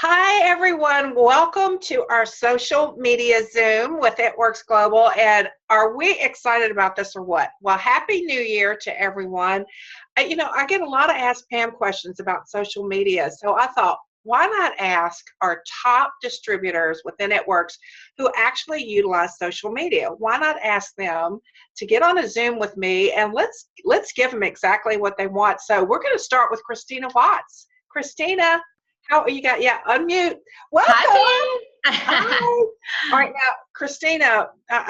Hi, everyone. Welcome to our social media Zoom with It Works Global. And are we excited about this or what? Well, Happy New Year to everyone. I get a lot of Ask Pam questions about social media. So I thought, why not ask our top distributors within It Works who actually utilize social media? Why not ask them to get on a Zoom with me and let's give them exactly what they want. So we're going to start with Christina Watts. Christina, how you got? Yeah, unmute. Welcome. Hi, Hi. All right, now, Christina,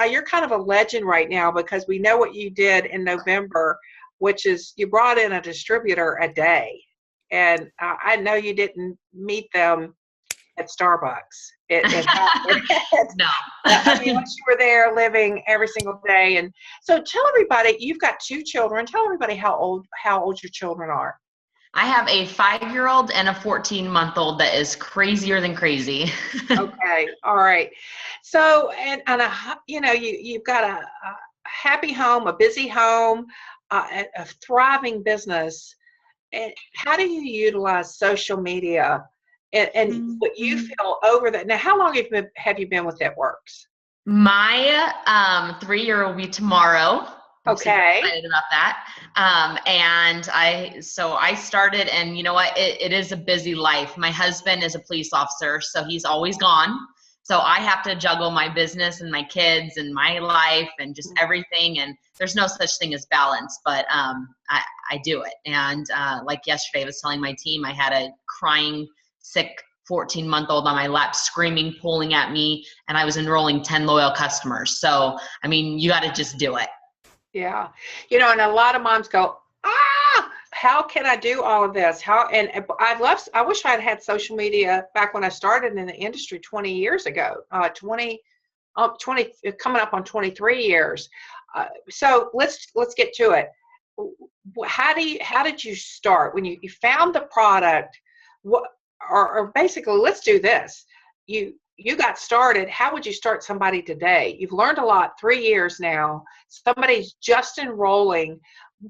you're kind of a legend right now because we know what you did in November, which is you brought in a distributor a day. And I know you didn't meet them at Starbucks. It happened. No. I mean, once you were there living every single day. And so tell everybody, you've got two children. Tell everybody how old your children are. I have a 5-year-old and a 14-month-old that is crazier than crazy. Okay. All right. So, you've got a happy home, a busy home, a thriving business. And how do you utilize social media and what you feel over that? Now, how long have you been with It Works? My 3-year will be tomorrow. I'm super Okay. excited about that. And I started, and you know what? It is a busy life. My husband is a police officer, so he's always gone. So I have to juggle my business and my kids and my life and just everything. And there's no such thing as balance, but I do it. And like yesterday, I was telling my team I had a crying, sick 14-month-old on my lap, screaming, pulling at me, and I was enrolling 10 loyal customers. So, I mean, you got to just do it. Yeah. And a lot of moms go, how can I do all of this? I wish I'd had social media back when I started in the industry 20 years ago, 20 coming up on 23 years. So let's get to it. How did you start when you found the product? Or basically, let's do this. You got started. How would you start somebody today? You've learned a lot, 3 years now. Somebody's just enrolling.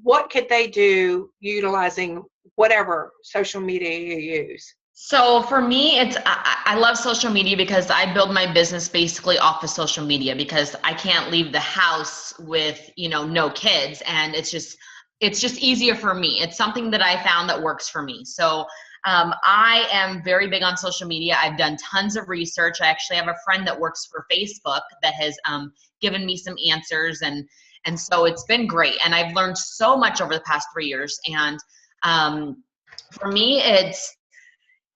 What could they do utilizing whatever social media you use? So for me, I love social media because I build my business basically off of social media because I can't leave the house with, no kids. And it's just easier for me. It's something that I found that works for me. So I am very big on social media. I've done tons of research. I actually have a friend that works for Facebook that has given me some answers, and so it's been great. And I've learned so much over the past 3 years. And for me,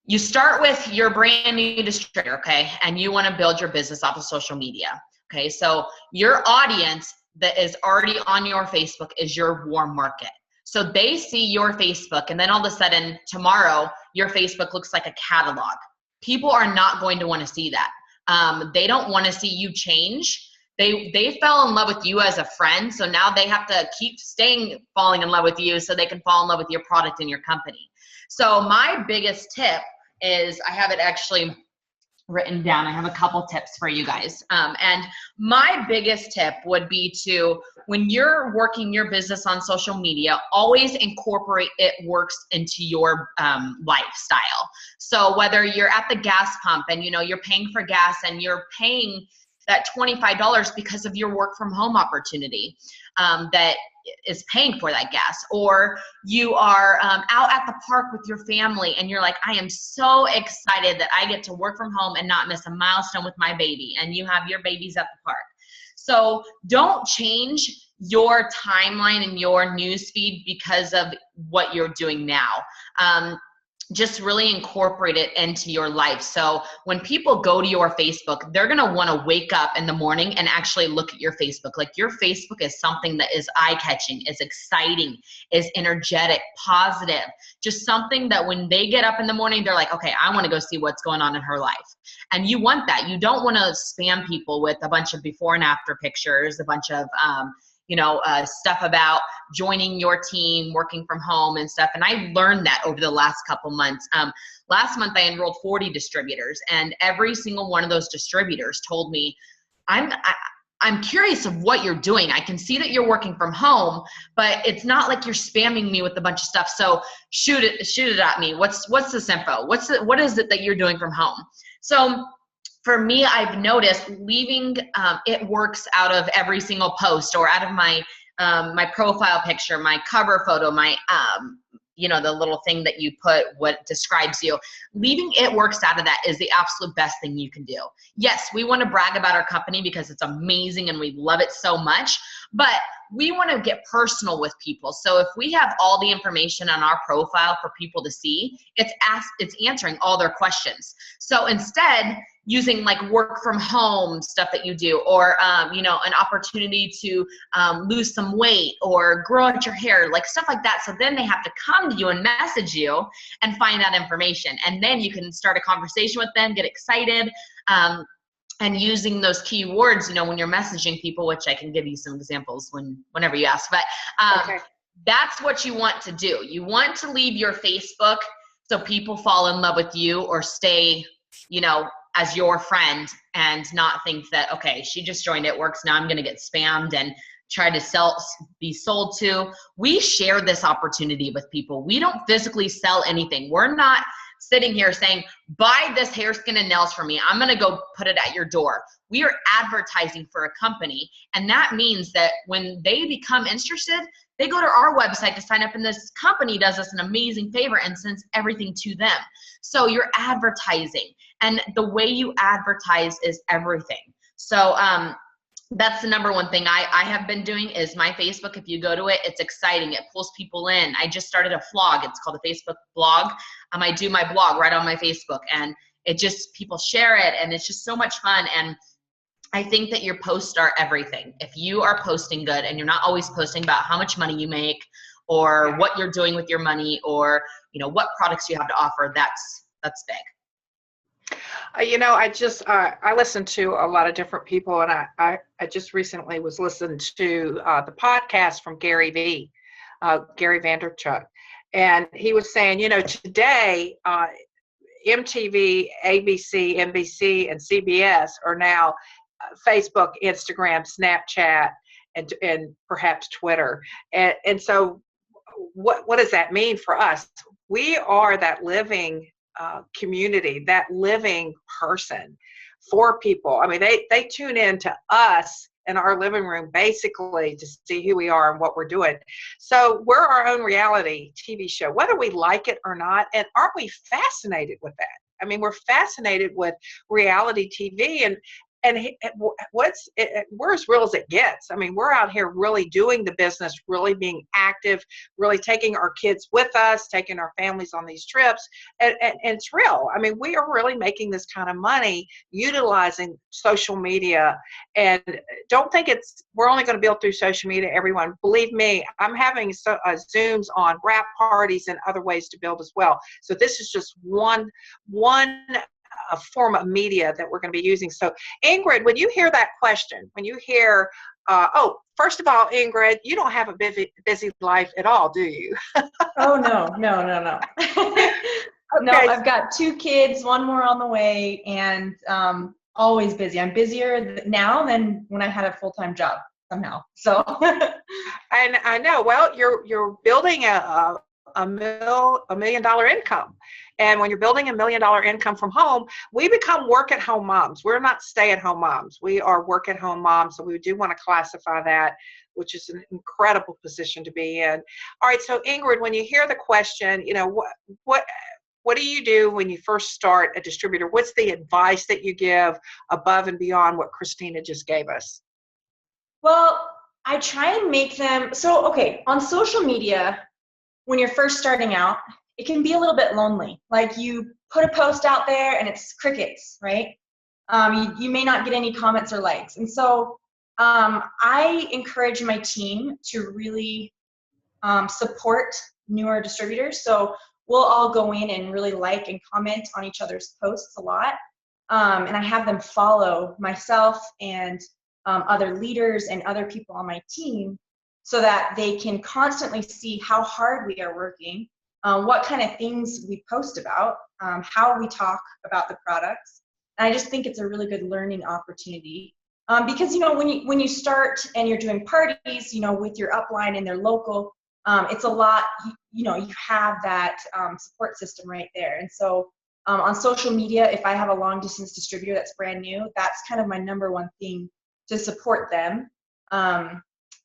you start with your brand new distributor, okay? And you want to build your business off of social media, okay? So your audience that is already on your Facebook is your warm market. So they see your Facebook, and then all of a sudden tomorrow, your Facebook looks like a catalog. People are not going to want to see that. They don't want to see you change. They fell in love with you as a friend, so now they have to keep falling in love with you so they can fall in love with your product and your company. So my biggest tip is, I have it actually written down. I have a couple tips for you guys. And my biggest tip would be to, when you're working your business on social media, always incorporate It Works into your lifestyle. So whether you're at the gas pump and you're paying for gas and you're paying that $25 because of your work from home opportunity that is paying for that gas, or you are out at the park with your family and you're like, I am so excited that I get to work from home and not miss a milestone with my baby, and you have your babies at the park. So don't change your timeline and your news feed because of what you're doing now. Just really incorporate it into your life. So when people go to your Facebook, they're going to want to wake up in the morning and actually look at your Facebook. Like, your Facebook is something that is eye-catching, is exciting, is energetic, positive, just something that when they get up in the morning, they're like, okay, I want to go see what's going on in her life. And you want that. You don't want to spam people with a bunch of before and after pictures, a bunch of, stuff about joining your team, working from home and stuff. And I learned that over the last couple months. Last month I enrolled 40 distributors, and every single one of those distributors told me, I'm curious of what you're doing. I can see that you're working from home, but it's not like you're spamming me with a bunch of stuff. So shoot it at me. What's this info? What is it that you're doing from home? So for me, I've noticed leaving it works out of every single post, or out of my my profile picture, my cover photo, my the little thing that you put, what describes you. Leaving it works out of that is the absolute best thing you can do. Yes, we want to brag about our company because it's amazing and we love it so much, but we want to get personal with people. So if we have all the information on our profile for people to see, it's answering all their questions. So instead, using like work from home stuff that you do, or an opportunity to lose some weight or grow out your hair, like stuff like that. So then they have to come to you and message you and find that information. And then you can start a conversation with them, get excited, and using those keywords, when you're messaging people, which I can give you some examples whenever you ask, but Okay. that's what you want to do. You want to leave your Facebook so people fall in love with you or stay, as your friend, and not think that, okay, she just joined It Works, now I'm going to get spammed and try to be sold to. We share this opportunity with people. We don't physically sell anything. We're not sitting here saying, buy this hair, skin, and nails from me. I'm going to go put it at your door. We are advertising for a company. And that means that when they become interested, they go to our website to sign up, and this company does us an amazing favor and sends everything to them. So you're advertising, and the way you advertise is everything. So that's the number one thing I have been doing is my Facebook. If you go to it, it's exciting. It pulls people in. I just started a vlog. It's called the Facebook blog. I do my blog right on my Facebook, and it just, people share it, and it's just so much fun. And I think that your posts are everything. If you are posting good and you're not always posting about how much money you make or what you're doing with your money, or what products you have to offer, that's big. I listen to a lot of different people, and I just recently was listening to the podcast from Gary Vanderchuk, and he was saying, today MTV, ABC, NBC, and CBS are now Facebook, Instagram, Snapchat, and perhaps Twitter, and so what does that mean for us? We are that living community, that living person for people. I mean, they tune in to us in our living room basically to see who we are and what we're doing. So we're our own reality TV show, whether we like it or not. And aren't we fascinated with that? I mean, we're fascinated with reality TV, and we're as real as it gets. I mean, we're out here really doing the business, really being active, really taking our kids with us, taking our families on these trips, and it's real. I mean, we are really making this kind of money utilizing social media. And don't think we're only going to build through social media, everyone. Believe me, I'm having Zooms on wrap parties and other ways to build as well. So this is just one a form of media that we're going to be using. So Ingrid, when you hear that question, when you hear, first of all, Ingrid, you don't have a busy life at all, do you? Oh, no. Okay. No, I've got 2 kids, 1 more on the way, and always busy. I'm busier now than when I had a full-time job somehow. So, and I know, well, you're building a $1 million income. And when you're building $1 million income from home, we become work-at-home moms. We're not stay-at-home moms. We are work-at-home moms. So we do want to classify that, which is an incredible position to be in. All right. So Ingrid, when you hear the question, what do you do when you first start a distributor? What's the advice that you give above and beyond what Christina just gave us? well, I try and make them, on social media, when you're first starting out, it can be a little bit lonely. Like you put a post out there and it's crickets, right? You may not get any comments or likes. And so I encourage my team to really support newer distributors. So we'll all go in and really like and comment on each other's posts a lot. And I have them follow myself and other leaders and other people on my team so that they can constantly see how hard we are working, what kind of things we post about, how we talk about the products. And I just think it's a really good learning opportunity. Because, you know, when you start and you're doing parties, you know, with your upline and they're local, it's a lot, you know, you have that support system right there. And so on social media, if I have a long distance distributor that's brand new, that's kind of my number one thing to support them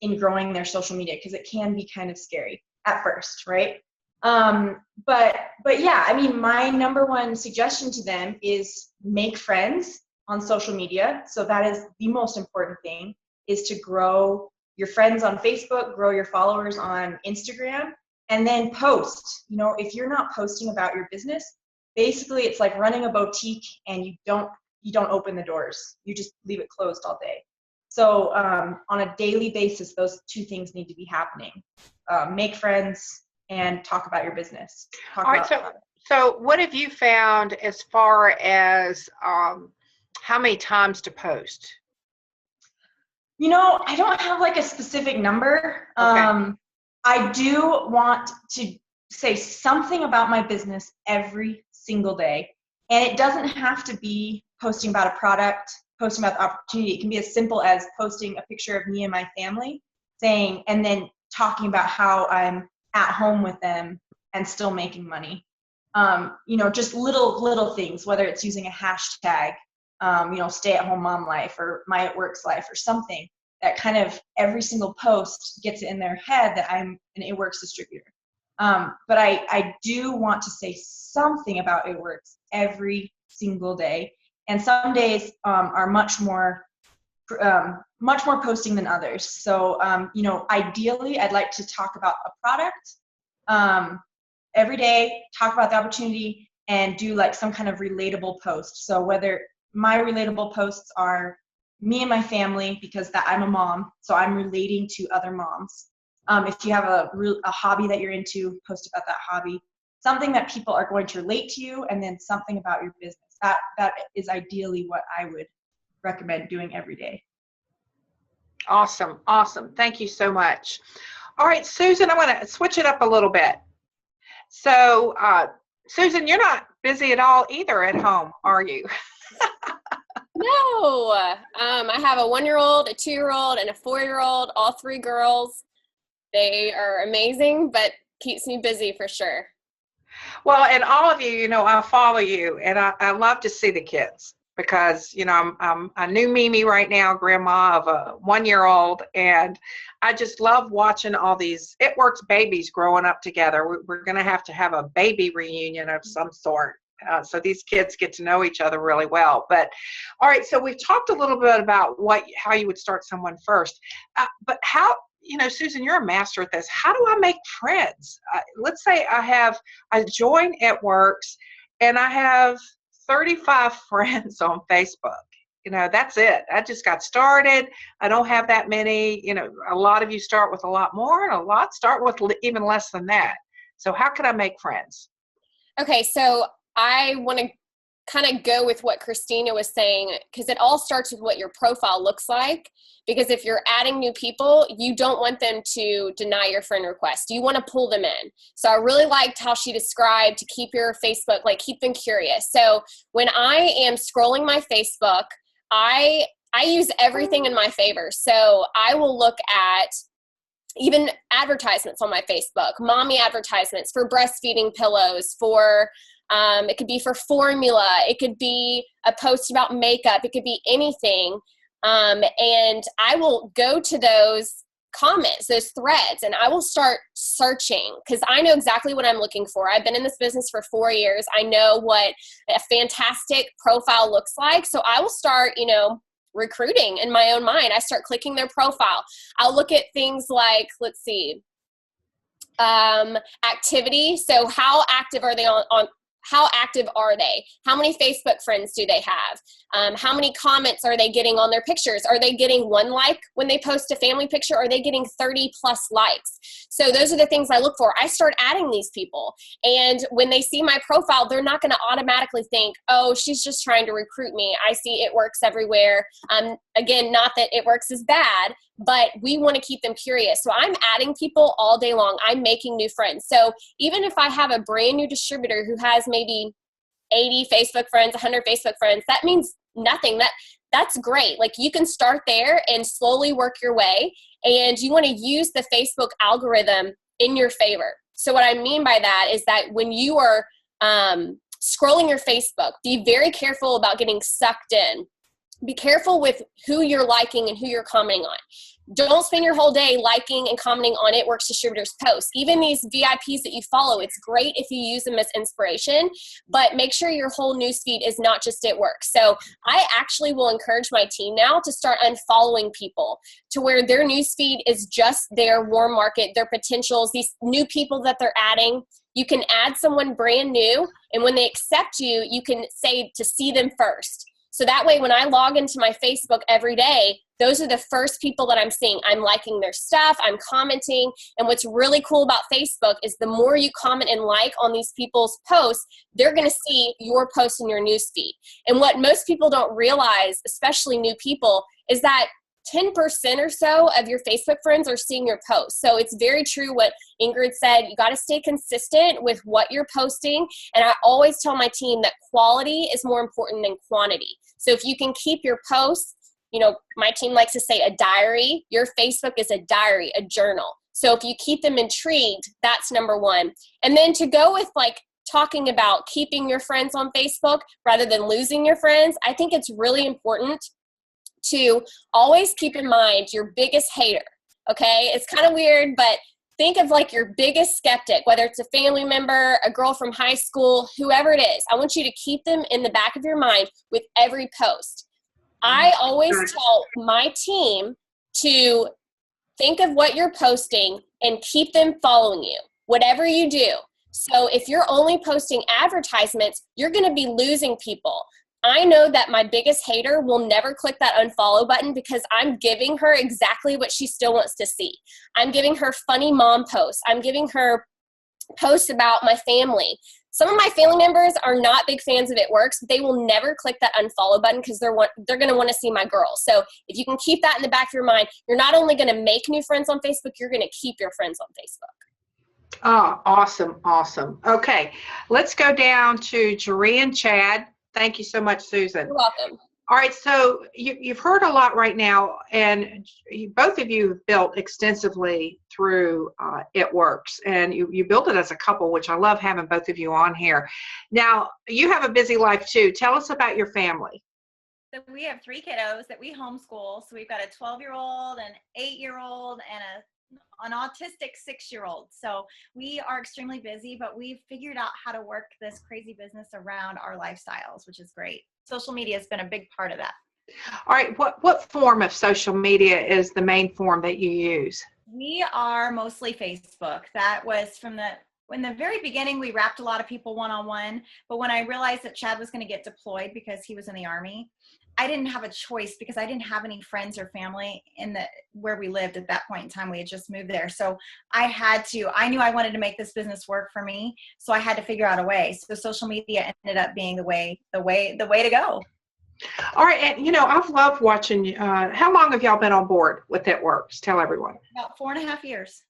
in growing their social media, because it can be kind of scary at first, right? But yeah, I mean, my number one suggestion to them is make friends on social media. So that is the most important thing, is to grow your friends on Facebook, grow your followers on Instagram, and then post. You know, if you're not posting about your business, basically it's like running a boutique and you don't open the doors. You just leave it closed all day. So on a daily basis, those two things need to be happening. Make friends and talk about your business. All right, so what have you found as far as how many times to post? You know, I don't have like a specific number. Okay. I do want to say something about my business every single day. And it doesn't have to be posting about a product, posting about the opportunity. It can be as simple as posting a picture of me and my family, saying, and then talking about how I'm at home with them and still making money. You know, just little things, whether it's using a hashtag, you know, stay at home mom life or my at work's life or something that kind of every single post gets it in their head that I'm an It Works distributor. But I do want to say something about It Works every single day. And some days are much more posting than others. So, you know, ideally, I'd like to talk about a product every day, talk about the opportunity, and do like some kind of relatable post. So whether my relatable posts are me and my family, because I'm a mom, so I'm relating to other moms. If you have a hobby that you're into, post about that hobby. Something that people are going to relate to you, and then something about your business. That is ideally what I would recommend doing every day. Awesome. Thank you so much. All right, Susan, I want to switch it up a little bit. So, Susan, you're not busy at all either at home, are you? No. I have a 1-year-old, a 2-year-old, and a 4-year-old, all 3 girls. They are amazing, but keeps me busy for sure. Well, and all of you, you know, I follow you, and I love to see the kids, because, you know, I'm a new Mimi right now, grandma of a 1-year-old, and I just love watching all these It Works babies growing up together. We're going to have a baby reunion of some sort. So these kids get to know each other really well. But all right, so we've talked a little bit about how you would start someone first. But how, you know, Susan, you're a master at this. How do I make friends? Let's say I join It Works and I have 35 friends on Facebook. You know, that's it. I just got started. I don't have that many. You know, a lot of you start with a lot more, and a lot start with even less than that. So how can I make friends? Okay, so I want to kind of go with what Christina was saying, because it all starts with what your profile looks like. Because if you're adding new people, you don't want them to deny your friend request. You want to pull them in. So I really liked how she described to keep your Facebook, like keep them curious. So when I am scrolling my Facebook, I use everything in my favor. So I will look at even advertisements on my Facebook, mommy advertisements for breastfeeding pillows, for it could be for formula, it could be a post about makeup, it could be anything. And I will go to those comments, those threads, and I will start searching, because I know exactly what I'm looking for. I've been in this business for 4 years. I know what a fantastic profile looks like. So I will start, you know, recruiting in my own mind. I start clicking their profile. I'll look at things like, let's see, activity. So how active are they on how active are they? How many Facebook friends do they have? How many comments are they getting on their pictures? Are they getting 1 like when they post a family picture? Are they getting 30 plus likes? So those are the things I look for. I start adding these people. And when they see my profile, they're not going to automatically think, oh, she's just trying to recruit me. I see It Works everywhere. Again, not that It Works is bad, but we want to keep them curious. So I'm adding people all day long. I'm making new friends. So even if I have a brand new distributor who has maybe 80 Facebook friends, 100 Facebook friends, that means nothing, that's great. Like, you can start there and slowly work your way, and you want to use the Facebook algorithm in your favor. So what I mean by that is that when you are scrolling your Facebook, be very careful about getting sucked in. Be careful with who you're liking and who you're commenting on. Don't spend your whole day liking and commenting on It Works distributors' posts. Even these VIPs that you follow, it's great if you use them as inspiration, but make sure your whole newsfeed is not just It Works. So I actually will encourage my team now to start unfollowing people to where their newsfeed is just their warm market, their potentials, these new people that they're adding. You can add someone brand new, and when they accept you, you can say to see them first. So that way, when I log into my Facebook every day, those are the first people that I'm seeing. I'm liking their stuff, I'm commenting, and what's really cool about Facebook is the more you comment and like on these people's posts, they're gonna see your post in your newsfeed. And what most people don't realize, especially new people, is that 10% or so of your Facebook friends are seeing your posts. So it's very true what Ingrid said. You got to stay consistent with what you're posting. And I always tell my team that quality is more important than quantity. So if you can keep your posts, you know, my team likes to say a diary. Your Facebook is a diary, a journal. So if you keep them intrigued, that's number one. And then to go with like talking about keeping your friends on Facebook rather than losing your friends, I think it's really important to always keep in mind your biggest hater, okay? It's kind of weird, but think of like your biggest skeptic, whether it's a family member, a girl from high school, whoever it is. I want you to keep them in the back of your mind with every post. I always tell my team to think of what you're posting and keep them following you, whatever you do. So if you're only posting advertisements, you're going to be losing people. I know that my biggest hater will never click that unfollow button because I'm giving her exactly what she still wants to see. I'm giving her funny mom posts. I'm giving her posts about my family. Some of my family members are not big fans of It Works, but they will never click that unfollow button because they're going to want to see my girls. So if you can keep that in the back of your mind, you're not only going to make new friends on Facebook, you're going to keep your friends on Facebook. Oh, awesome, awesome. Okay, let's go down to Jaree and Chad. Thank you so much, Susan. You're welcome. All right, so you've heard a lot right now, and both of you have built extensively through It Works, and you built it as a couple, which I love having both of you on here. Now, you have a busy life too. Tell us about your family. So we have 3 kiddos that we homeschool. So we've got a 12-year-old, an 8-year-old, and an autistic 6-year-old. So we are extremely busy, but we've figured out how to work this crazy business around our lifestyles, which is great. Social media has been a big part of that. All right, what form of social media is the main form that you use? We are mostly Facebook. That was in the very beginning, we wrapped a lot of people one-on-one, but when I realized that Chad was going to get deployed because he was in the Army, I didn't have a choice because I didn't have any friends or family where we lived at that point in time. We had just moved there. So I knew I wanted to make this business work for me. So I had to figure out a way. So social media ended up being the way to go. All right. And, I've loved watching. How long have y'all been on board with It Works? Tell everyone. About 4.5 years.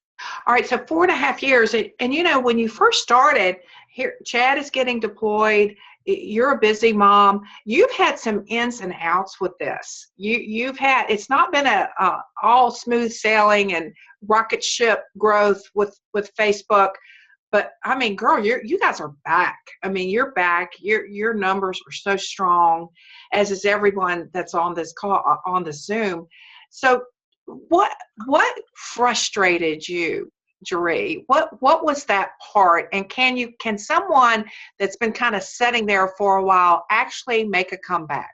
All right. So 4.5 years. And when you first started here, Chad is getting deployed. You're a busy mom. You've had some ins and outs with this. It's not been a all smooth sailing and rocket ship growth with Facebook. But I mean, girl, you guys are back. I mean, you're back. Your numbers are so strong, as is everyone that's on this call, on the Zoom. So what frustrated you, Jaree? What was that part? And can someone that's been kind of sitting there for a while actually make a comeback?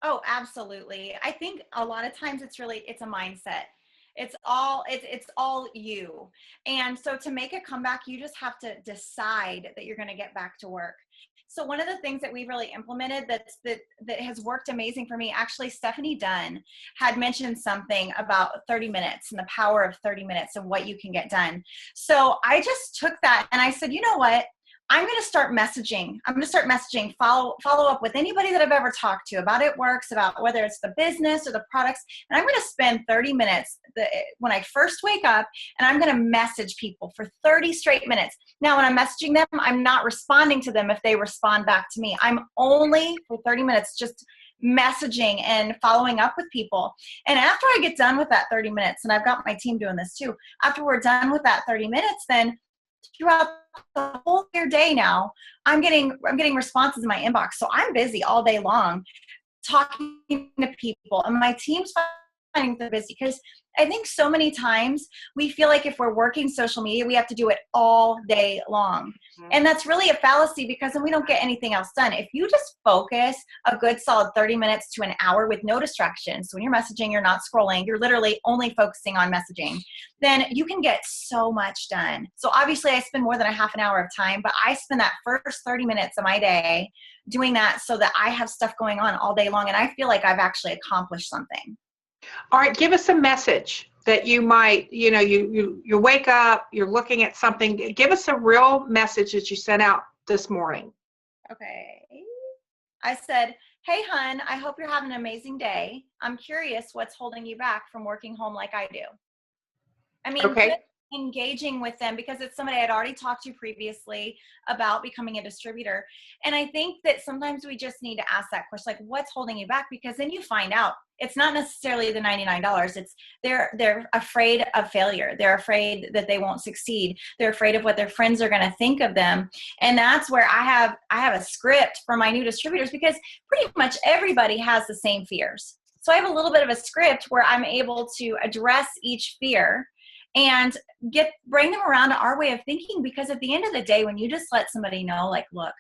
Oh, absolutely. I think a lot of times it's a mindset. It's all you. And so to make a comeback, you just have to decide that you're going to get back to work. So one of the things that we really implemented that has worked amazing for me, actually, Stephanie Dunn had mentioned something about 30 minutes and the power of 30 minutes and what you can get done. So I just took that and I said, you know what? I'm going to start messaging. Follow up with anybody that I've ever talked to about It Works, about whether it's the business or the products. And I'm going to spend 30 minutes when I first wake up, and I'm going to message people for 30 straight minutes. Now, when I'm messaging them, I'm not responding to them if they respond back to me. I'm only for 30 minutes just messaging and following up with people. And after I get done with that 30 minutes, and I've got my team doing this too, after we're done with that 30 minutes, then throughout the whole day now, I'm getting responses in my inbox. So I'm busy all day long talking to people, and my team's finding they're busy, because I think so many times we feel like if we're working social media, we have to do it all day long. And that's really a fallacy, because then we don't get anything else done. If you just focus a good solid 30 minutes to an hour with no distractions, so when you're messaging, you're not scrolling, you're literally only focusing on messaging, then you can get so much done. So obviously I spend more than a half an hour of time, but I spend that first 30 minutes of my day doing that so that I have stuff going on all day long, and I feel like I've actually accomplished something. All right, give us a message that you might, you wake up, you're looking at something. Give us a real message that you sent out this morning. Okay. I said, hey, hun, I hope you're having an amazing day. I'm curious what's holding you back from working home like I do. I mean, okay. Just engaging with them, because it's somebody I'd already talked to previously about becoming a distributor. And I think that sometimes we just need to ask that question, like, what's holding you back? Because then you find out it's not necessarily the $99. It's they're afraid of failure. They're afraid that they won't succeed. They're afraid of what their friends are going to think of them. And that's where I have a script for my new distributors, because pretty much everybody has the same fears. So I have a little bit of a script where I'm able to address each fear and bring them around to our way of thinking. Because at the end of the day, when you just let somebody know, like, look,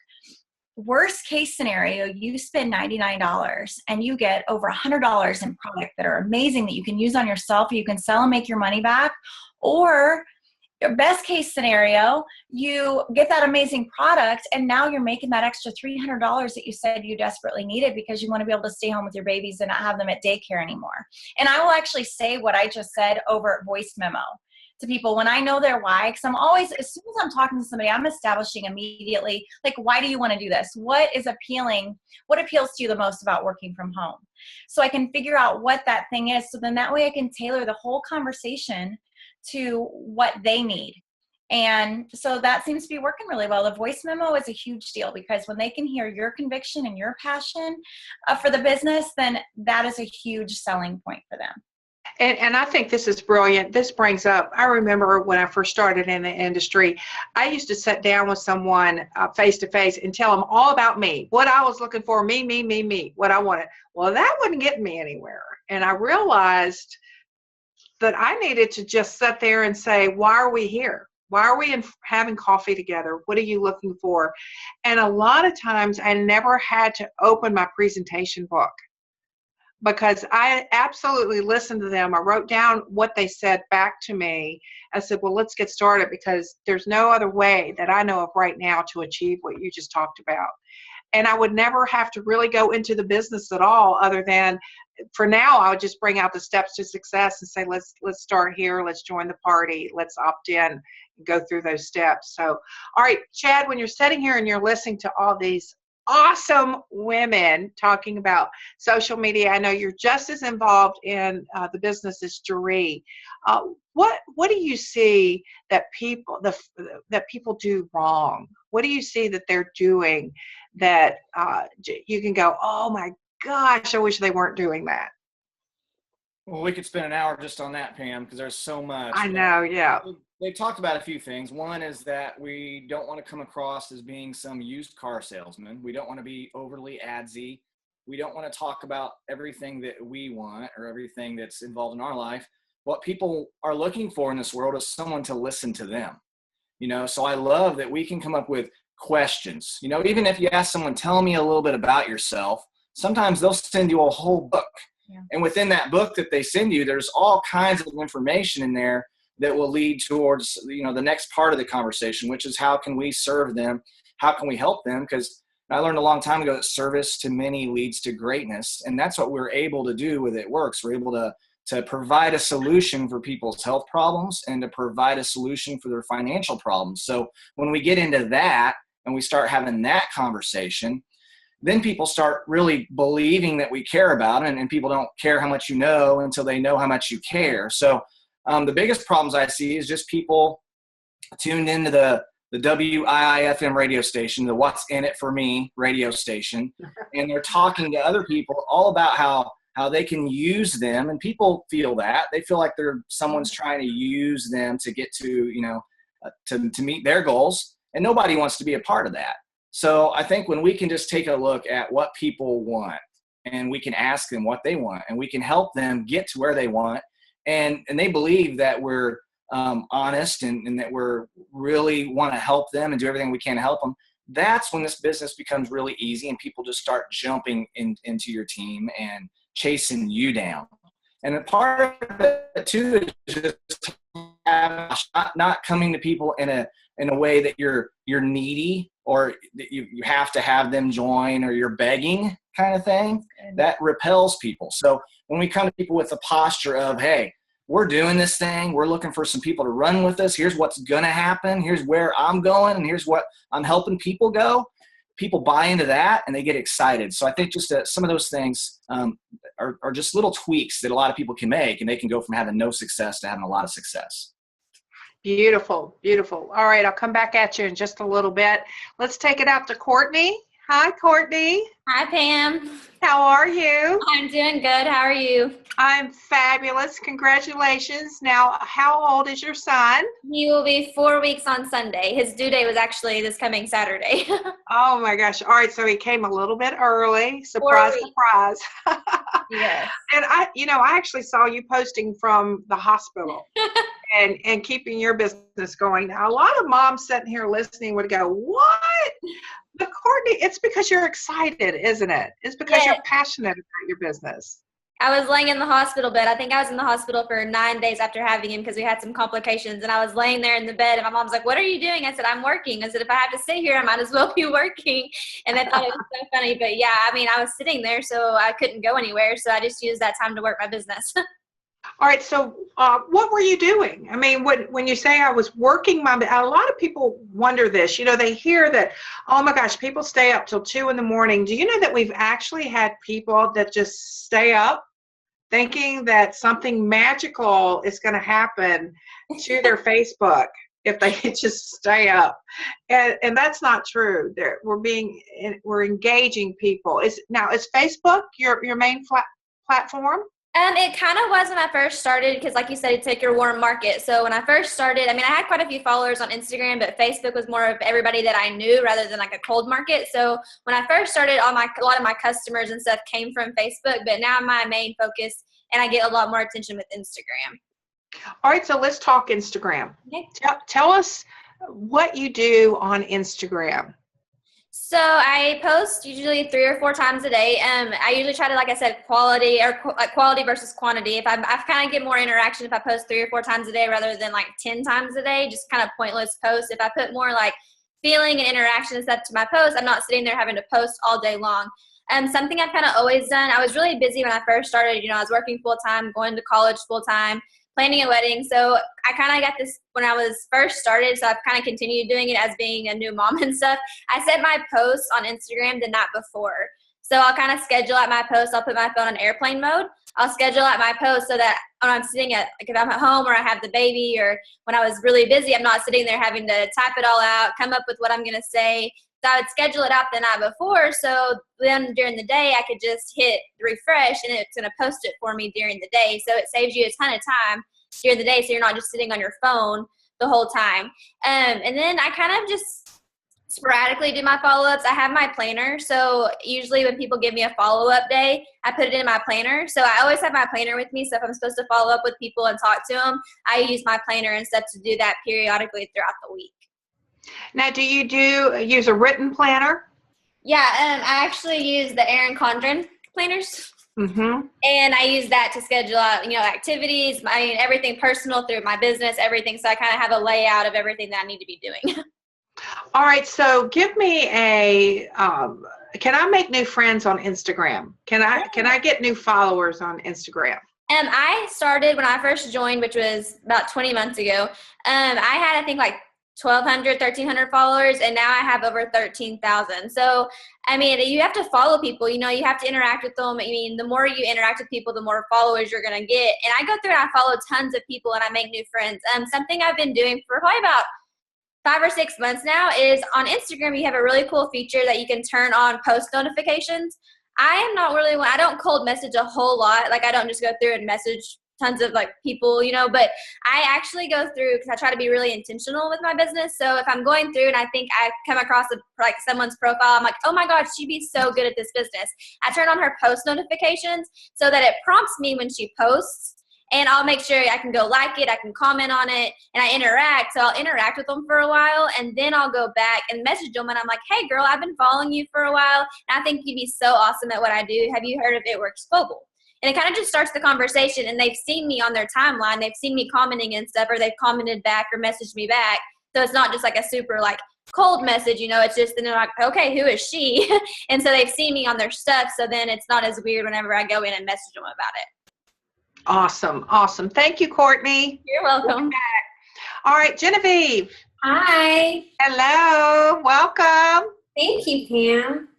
worst case scenario, you spend $99 and you get over $100 in product that are amazing that you can use on yourself, or you can sell and make your money back. Or your best case scenario, you get that amazing product and now you're making that extra $300 that you said you desperately needed because you want to be able to stay home with your babies and not have them at daycare anymore. And I will actually say what I just said over voice memo to people when I know their why, because I'm always, as soon as I'm talking to somebody, I'm establishing immediately, like, why do you want to do this? What is appealing? What appeals to you the most about working from home? So I can figure out what that thing is. So then that way I can tailor the whole conversation to what they need. And so that seems to be working really well. The voice memo is a huge deal, because when they can hear your conviction and your passion for the business, then that is a huge selling point for them. And I think this is brilliant. This brings up, I remember when I first started in the industry, I used to sit down with someone face to face and tell them all about me, what I was looking for, me, what I wanted. Well, that wouldn't get me anywhere. And I realized that I needed to just sit there and say, why are we here? Why are we having coffee together? What are you looking for? And a lot of times I never had to open my presentation book, because I absolutely listened to them. I wrote down what they said back to me. I said, well, let's get started, because there's no other way that I know of right now to achieve what you just talked about. And I would never have to really go into the business at all, other than for now, I would just bring out the steps to success and say, let's start here. Let's join the party. Let's opt in and go through those steps. So, all right, Chad, when you're sitting here and you're listening to all these awesome women talking about social media, I know you're just as involved in the business as Jaree. What do you see that people do wrong? What do you see that they're doing that you can go, oh my gosh, I wish they weren't doing that? Well, we could spend an hour just on that, Pam, because there's so much. I know, yeah. They talked about a few things. One is that we don't want to come across as being some used car salesman. We don't want to be overly adsy. We don't want to talk about everything that we want or everything that's involved in our life. What people are looking for in this world is someone to listen to them. So I love that we can come up with questions. Even if you ask someone, tell me a little bit about yourself, sometimes they'll send you a whole book. Yeah. And within that book that they send you, there's all kinds of information in there that will lead towards, the next part of the conversation, which is how can we serve them? How can we help them? Because I learned a long time ago that service to many leads to greatness. And that's what we're able to do with It Works. We're able to provide a solution for people's health problems and to provide a solution for their financial problems. So when we get into that and we start having that conversation, then people start really believing that we care about it, and people don't care how much you know until they know how much you care. So the biggest problems I see is just people tuned into the WIIFM radio station, the What's in It for Me radio station, and they're talking to other people all about how they can use them, and people feel that. They feel like someone's trying to use them to get to, to meet their goals, and nobody wants to be a part of that. So I think when we can just take a look at what people want, and we can ask them what they want, and we can help them get to where they want, and they believe that we're honest and that we're really want to help them and do everything we can to help them, that's when this business becomes really easy, and people just start jumping into your team and chasing you down. And a part of it too is just not coming to people in a way that you're needy, or that you have to have them join, or you're begging kind of thing. That repels people. So when we come to people with a posture of, hey, we're doing this thing, we're looking for some people to run with us, here's what's going to happen, here's where I'm going, and here's what I'm helping people go, people buy into that and they get excited. So I think just some of those things are just little tweaks that a lot of people can make, and they can go from having no success to having a lot of success. Beautiful, beautiful. All right, I'll come back at you in just a little bit. Let's take it out to Kortney. Hi, Kortney. Hi, Pam. How are you? I'm doing good. How are you? I'm fabulous. Congratulations. Now, how old is your son? He will be 4 weeks on Sunday. His due date was actually this coming Saturday. Oh my gosh. All right, so he came a little bit early. Surprise, surprise. Yes. And I actually saw you posting from the hospital and keeping your business going. Now, a lot of moms sitting here listening would go, what? But Kortney, it's because you're excited, isn't it? It's because you're passionate about your business. I was laying in the hospital bed. I think I was in the hospital for 9 days after having him because we had some complications. And I was laying there in the bed, and my mom's like, what are you doing? I said, I'm working. I said, if I have to sit here, I might as well be working. And they thought it was so funny. But yeah, I mean, I was sitting there, so I couldn't go anywhere. So I just used that time to work my business. All right. So what were you doing? I mean, when you say I was working a lot of people wonder this, they hear that, oh my gosh, people stay up till 2 a.m. Do you know that we've actually had people that just stay up thinking that something magical is going to happen to their Facebook if they just stay up? And that's not true. We're engaging people. Is Facebook your main platform? It kind of was when I first started, because like you said, it's like your warm market. So when I first started, I mean, I had quite a few followers on Instagram, but Facebook was more of everybody that I knew rather than like a cold market. So when I first started, a lot of my customers and stuff came from Facebook, but now my main focus, and I get a lot more attention with Instagram. All right, so let's talk Instagram. Okay. Tell us what you do on Instagram. So I post usually 3 or 4 times a day. I usually try to, like I said, quality versus quantity. If I kind of get more interaction if I post 3 or 4 times a day rather than like 10 times a day, just kind of pointless posts. If I put more like feeling and interaction and stuff to my post, I'm not sitting there having to post all day long. Something I've kind of always done, I was really busy when I first started. I was working full time, going to college full time, planning a wedding. So I kind of got this when I was first started. So I've kind of continued doing it as being a new mom and stuff. I set my posts on Instagram the night before. So I'll kind of schedule out my posts. I'll put my phone on airplane mode. I'll schedule out my posts so that when I'm sitting if I'm at home or I have the baby, or when I was really busy, I'm not sitting there having to type it all out, come up with what I'm going to say. So I would schedule it out the night before, so then during the day I could just hit refresh and it's going to post it for me during the day. So it saves you a ton of time during the day, so you're not just sitting on your phone the whole time. And then I kind of just sporadically do my follow-ups. I have my planner, so usually when people give me a follow-up day, I put it in my planner. So I always have my planner with me, so if I'm supposed to follow up with people and talk to them, I use my planner and stuff to do that periodically throughout the week. Now, do you use a written planner? Yeah, I actually use the Erin Condren planners. Mm-hmm. And I use that to schedule out, activities, everything personal through my business, everything. So I kind of have a layout of everything that I need to be doing. All right. So give me can I make new friends on Instagram? Can I get new followers on Instagram? I started when I first joined, which was about 20 months ago. I had, I think, like 1,200, 1,300 followers, and now I have over 13,000. So, you have to follow people, you have to interact with them. The more you interact with people, the more followers you're going to get. And I go through and I follow tons of people and I make new friends. Something I've been doing for probably about 5 or 6 months now is on Instagram. You have a really cool feature that you can turn on post notifications. I am not really, I don't cold message a whole lot. Like I don't just go through and message tons of like people, you know, but I actually go through because I try to be really intentional with my business. So if I'm going through and I think I come across like someone's profile, I'm like, oh my God, she'd be so good at this business. I turn on her post notifications so that it prompts me when she posts, and I'll make sure I can go like it, I can comment on it, and I interact. So I'll interact with them for a while, and then I'll go back and message them, and I'm like, hey girl, I've been following you for a while, and I think you'd be so awesome at what I do. Have you heard of It Works Global? And it kind of just starts the conversation, and they've seen me on their timeline. They've seen me commenting and stuff, or they've commented back or messaged me back. So it's not just like a super like cold message, you know, it's just, and they're like, okay, who is she? And so they've seen me on their stuff. So then it's not as weird whenever I go in and message them about it. Awesome. Awesome. Thank you, Kortney. You're welcome. All right, Geneveve. Hi. Hello. Welcome. Thank you, Pam.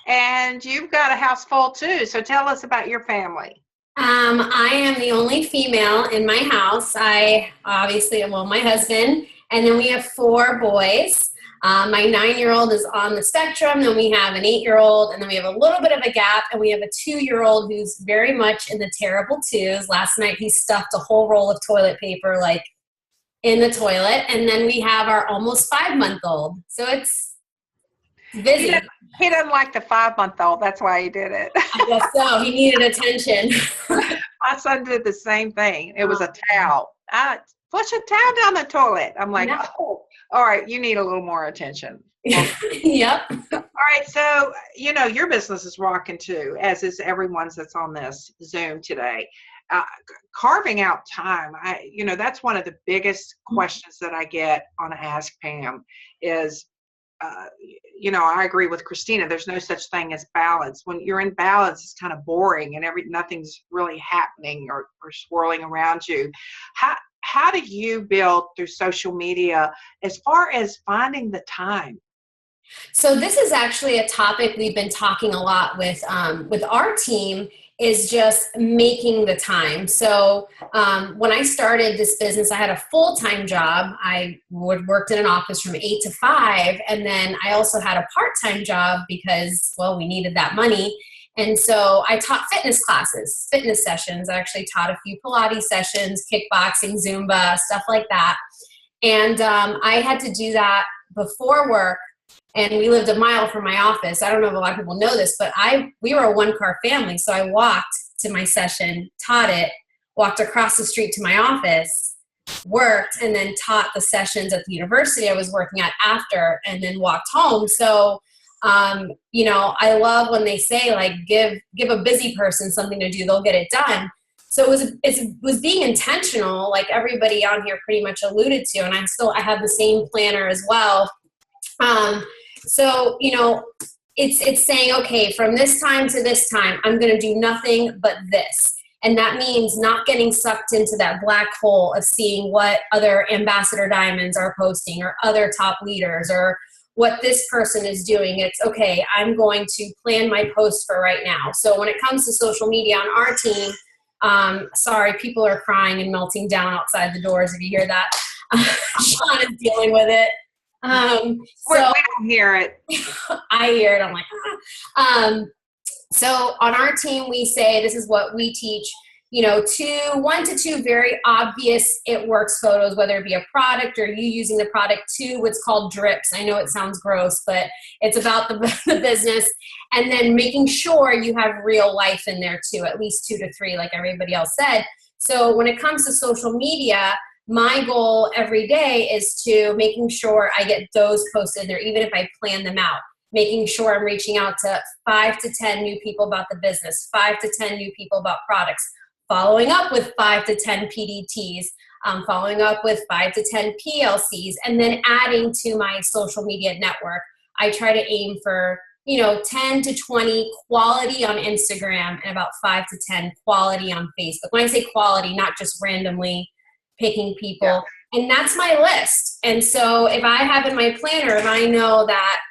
And you've got a house full too. So tell us about your family. I am the only female in my house. I obviously, well, my husband, and then we have 4 boys. My 9-year-old is on the spectrum, then we have an 8-year-old, and then we have a little bit of a gap, and we have a 2-year-old who's very much in the terrible twos. Last night he stuffed a whole roll of toilet paper like in the toilet, and then we have our almost 5-month-old. So it's busy. He doesn't like the 5-month-old. That's why he did it. I guess so. He needed attention. My son did the same thing. It was a towel. Flush a towel down the toilet. I'm like, No. oh, all right, you need a little more attention. Yep. All right, so, you know, your business is rocking too, as is everyone's that's on this Zoom today. Carving out time, that's one of the biggest questions that I get on Ask Pam is, I agree with Christina. There's no such thing as balance. When you're in balance, it's kind of boring and nothing's really happening or swirling around you. How do you build through social media as far as finding the time? So this is actually a topic we've been talking a lot with our team, is just making the time. So when I started this business, I had a full-time job. I worked in an office from 8 to 5. And then I also had a part-time job because, well, we needed that money. And so I taught fitness classes, fitness sessions. I actually taught a few Pilates sessions, kickboxing, Zumba, stuff like that. And I had to do that before work. And we lived a mile from my office. I don't know if a lot of people know this, but we were a 1-car family. So I walked to my session, taught it, walked across the street to my office, worked, and then taught the sessions at the university I was working at after, and then walked home. So, I love when they say, like, give a busy person something to do, they'll get it done. So it was being intentional, like everybody on here pretty much alluded to. And I have the same planner as well. So, it's saying, okay, from this time to this time, I'm going to do nothing but this. And that means not getting sucked into that black hole of seeing what other Ambassador Diamonds are posting or other top leaders or what this person is doing. It's okay, I'm going to plan my post for right now. So when it comes to social media on our team, sorry, people are crying and melting down outside the doors. If you hear that, Sean is dealing with it. We don't hear it. I hear it. I'm like, So on our team, we say, this is what we teach, 1 to 2 very obvious it works photos, whether it be a product or you using the product, 2 what's called drips. I know it sounds gross, but it's about the business. And then making sure you have real life in there too, at least 2 to 3, like everybody else said. So when it comes to social media, my goal every day is to making sure I get those posted in there, even if I plan them out, making sure I'm reaching out to 5 to 10 new people about the business, 5 to 10 new people about products, following up with 5 to 10 PDTs, following up with 5 to 10 PLCs, and then adding to my social media network. I try to aim for, 10 to 20 quality on Instagram and about 5 to 10 quality on Facebook. When I say quality, not just randomly picking people. Yeah. And that's my list. And so if I have in my planner, if I know that,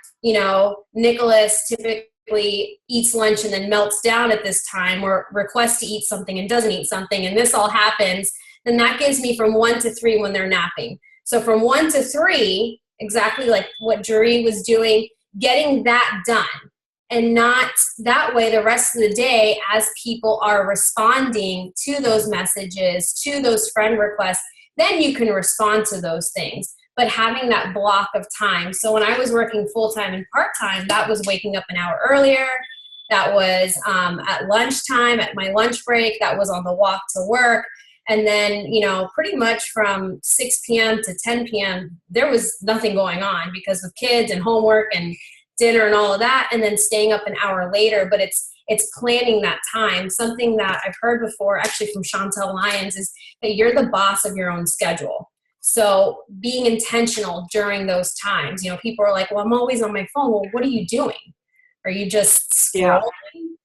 Nicholas typically eats lunch and then melts down at this time, or requests to eat something and doesn't eat something, and this all happens, then that gives me from 1 to 3 when they're napping. So from 1 to 3, exactly like what Jaree was doing, getting that done. And not that way the rest of the day, as people are responding to those messages, to those friend requests, then you can respond to those things. But having that block of time. So when I was working full-time and part-time, that was waking up an hour earlier. That was at lunchtime, at my lunch break. That was on the walk to work. And then, pretty much from 6 p.m. to 10 p.m., there was nothing going on because of kids and homework and dinner and all of that, and then staying up an hour later. But it's planning that time. Something that I've heard before, actually from Chantel Lyons, is that you're the boss of your own schedule. So being intentional during those times. People are like, well, I'm always on my phone. Well, what are you doing? Are you just scrolling?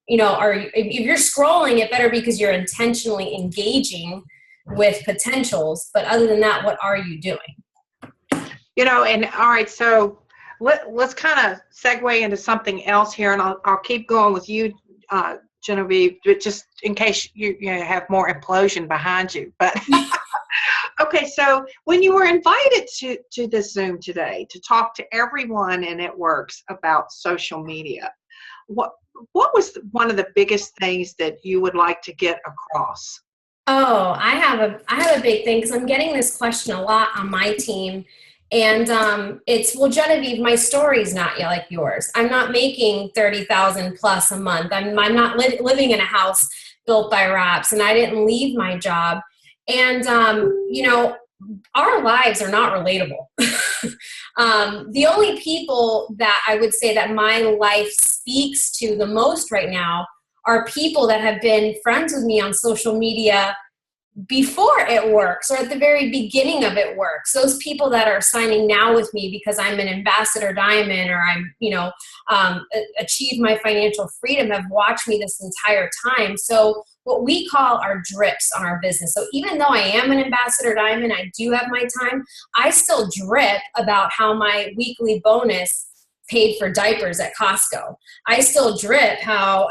If you're scrolling, it better be because you're intentionally engaging with potentials. But other than that, what are you doing? And all right, so let's kind of segue into something else here, and I'll keep going with you, Geneveve, but just in case you have more implosion behind you. But okay, so when you were invited to this Zoom today to talk to everyone in It Works about social media, what was one of the biggest things that you would like to get across? Oh, I have a big thing, because I'm getting this question a lot on my team. And it's, well, Geneveve, my story's not yet like yours. I'm not making $30,000 plus a month. I'm not living in a house built by wraps, and I didn't leave my job. And, our lives are not relatable. The only people that I would say that my life speaks to the most right now are people that have been friends with me on social media before It Works, or at the very beginning of It Works. Those people that are signing now with me because I'm an ambassador diamond, or I'm, achieved my financial freedom, have watched me this entire time. So what we call our drips on our business. So even though I am an ambassador diamond, I do have my time, I still drip about how my weekly bonus paid for diapers at Costco. I still drip how,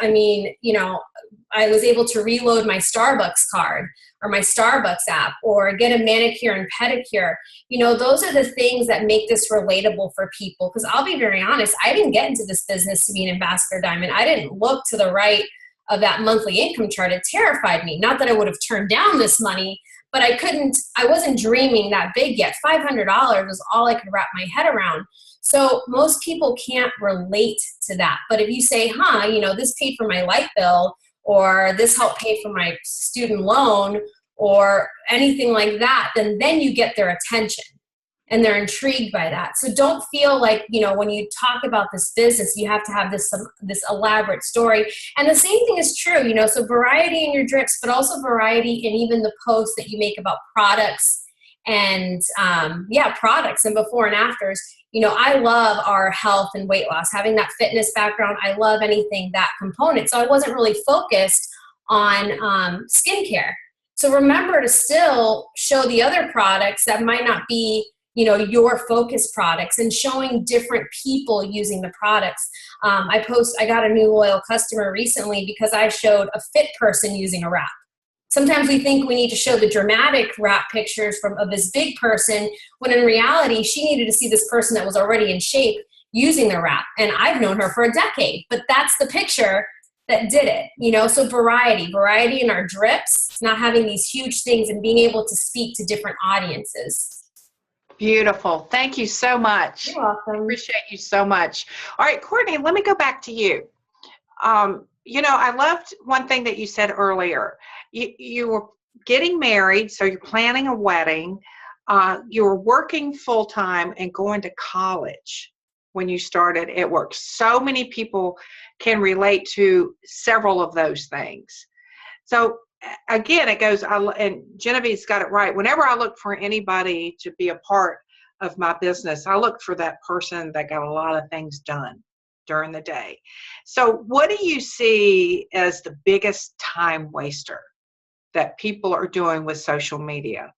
I was able to reload my Starbucks card or my Starbucks app, or get a manicure and pedicure. Those are the things that make this relatable for people. Because I'll be very honest, I didn't get into this business to be an ambassador diamond. I didn't look to the right of that monthly income chart. It terrified me. Not that I would have turned down this money, but I wasn't dreaming that big yet. $500 was all I could wrap my head around. So most people can't relate to that. But if you say, this paid for my light bill, or this helped pay for my student loan, or anything like that, then you get their attention and they're intrigued by that. So don't feel like, when you talk about this business, you have to have this elaborate story. And the same thing is true, so variety in your drips, but also variety in even the posts that you make about products and products and before and afters. I love our health and weight loss, having that fitness background. I love anything that component. So I wasn't really focused on skincare. So remember to still show the other products that might not be, your focus products, and showing different people using the products. I got a new loyal customer recently because I showed a fit person using a wrap. Sometimes we think we need to show the dramatic wrap pictures of this big person, when in reality, she needed to see this person that was already in shape using the wrap. And I've known her for a decade, but that's the picture that did it, so variety in our drips, not having these huge things, and being able to speak to different audiences. Beautiful. Thank you so much. You're welcome. I appreciate you so much. All right, Kortney, let me go back to you. I loved one thing that you said earlier. You were getting married, so you're planning a wedding. You were working full-time and going to college when you started It Works. So many people can relate to several of those things. So again, it goes, and Geneveve's got it right. Whenever I look for anybody to be a part of my business, I look for that person that got a lot of things done during the day. So what do you see as the biggest time waster that people are doing with social media?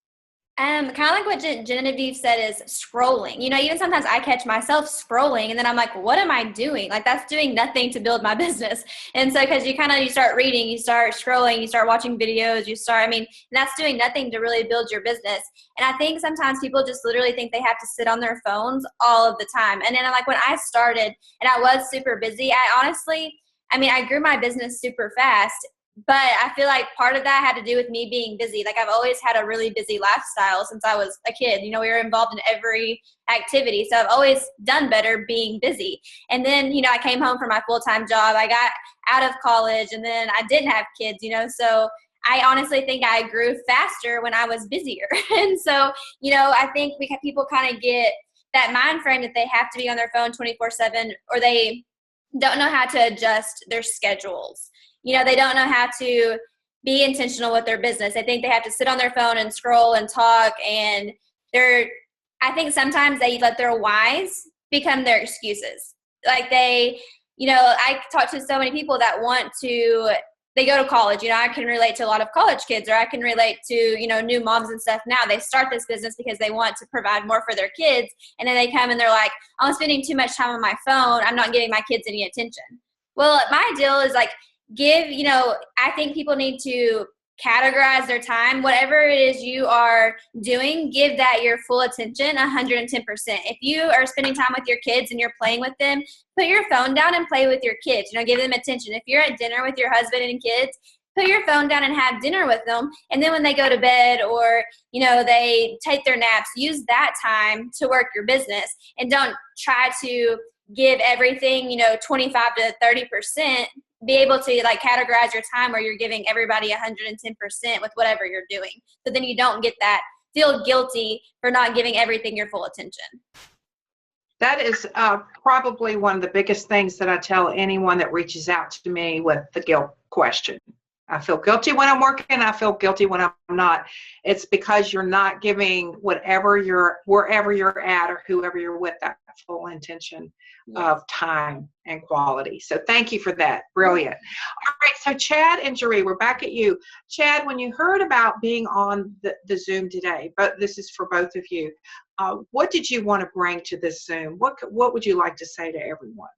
Kind of like what Genevieve said is scrolling. You know, even sometimes I catch myself scrolling and then I'm like, what am I doing? Like that's doing nothing to build my business. And so, cause you start reading, you start scrolling, you start watching videos, and that's doing nothing to really build your business. And I think sometimes people just literally think they have to sit on their phones all of the time. And then like when I started and I was super busy, I grew my business super fast. But I feel like part of that had to do with me being busy. Like I've always had a really busy lifestyle since I was a kid. You know, we were involved in every activity. So I've always done better being busy. And then, you know, I came home from my full-time job. I got out of college and then I didn't have kids, you know. So I honestly think I grew faster when I was busier. And so, you know, I think people kind of get that mind frame that they have to be on their phone 24/7, or they don't know how to adjust their schedules. You know, they don't know how to be intentional with their business. They think they have to sit on their phone and scroll and talk. And I think sometimes they let their whys become their excuses. Like I talk to so many people that they go to college. You know, I can relate to a lot of college kids, or I can relate to, you know, new moms and stuff now. They start this business because they want to provide more for their kids. And then they come and they're like, I'm spending too much time on my phone. I'm not giving my kids any attention. Well, my deal is like, I think people need to categorize their time. Whatever it is you are doing, give that your full attention, 110%. If you are spending time with your kids and you're playing with them, put your phone down and play with your kids. You know, give them attention. If you're at dinner with your husband and kids, put your phone down and have dinner with them. And then when they go to bed or, you know, they take their naps, use that time to work your business, and don't try to give everything, you know, 25 to 30%. Be able to like categorize your time where you're giving everybody 110% with whatever you're doing. So then you don't feel guilty for not giving everything your full attention. That is probably one of the biggest things that I tell anyone that reaches out to me with the guilt question. I feel guilty when I'm working. I feel guilty when I'm not. It's because you're not giving wherever you're at or whoever you're with that full intention of time and quality. So thank you for that. Brilliant. All right. So Chad and Jaree, we're back at you. Chad, when you heard about being on the Zoom today, but this is for both of you, what did you want to bring to this Zoom? What would you like to say to everyone?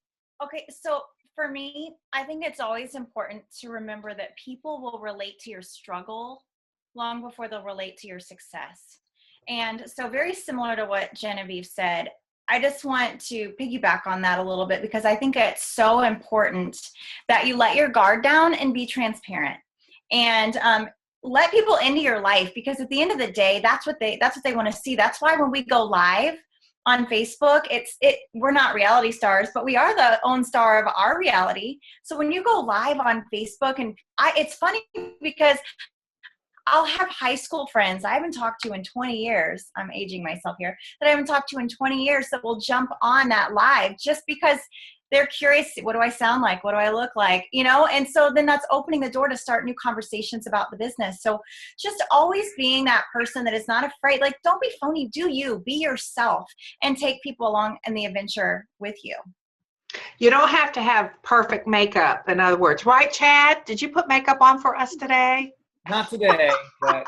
Okay. So for me, I think it's always important to remember that people will relate to your struggle long before they'll relate to your success. And so very similar to what Genevieve said, I just want to piggyback on that a little bit, because I think it's so important that you let your guard down and be transparent and let people into your life, because at the end of the day, that's what they want to see. That's why when we go live on Facebook, we're not reality stars, but we are the own star of our reality. So when you go live on Facebook, and it's funny because I'll have high school friends I haven't talked to in 20 years. I'm aging myself here. That I haven't talked to in 20 years that will jump on that live just because they're curious. What do I sound like? What do I look like? You know? And so then that's opening the door to start new conversations about the business. So just always being that person that is not afraid. Like, don't be phony. Do you. Be yourself and take people along in the adventure with you. You don't have to have perfect makeup, in other words. Right, Chad? Did you put makeup on for us today? Not today, but.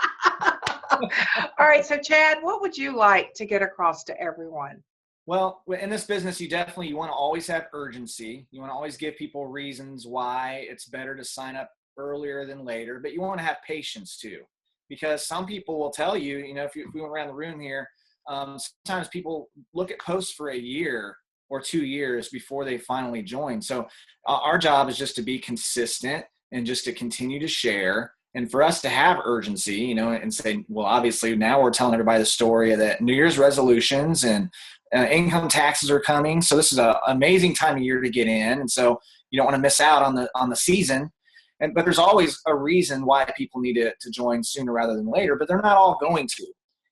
All right. So Chad, what would you like to get across to everyone? Well, in this business, you want to always have urgency. You want to always give people reasons why it's better to sign up earlier than later, but you want to have patience too, because some people will tell you, you know, if we went around the room here, sometimes people look at posts for a year or 2 years before they finally join. So our job is just to be consistent and just to continue to share. And for us to have urgency, you know, and say, well, obviously now we're telling everybody the story that New Year's resolutions and income taxes are coming. So this is an amazing time of year to get in. And so you don't want to miss out on the season. But there's always a reason why people need to join sooner rather than later, but they're not all going to.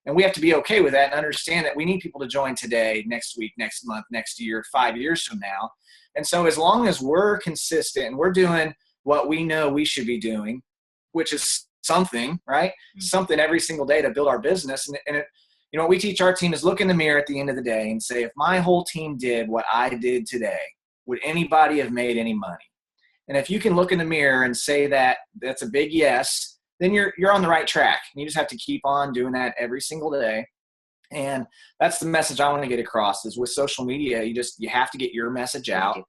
And we have to be okay with that and understand that we need people to join today, next week, next month, next year, 5 years from now. And so as long as we're consistent and we're doing what we know we should be doing, which is something, right? Mm-hmm. Something every single day to build our business. And you know, what we teach our team is look in the mirror at the end of the day and say, if my whole team did what I did today, would anybody have made any money? And if you can look in the mirror and say that that's a big yes, then you're on the right track. You just have to keep on doing that every single day. And that's the message I want to get across is with social media, you have to get your message out.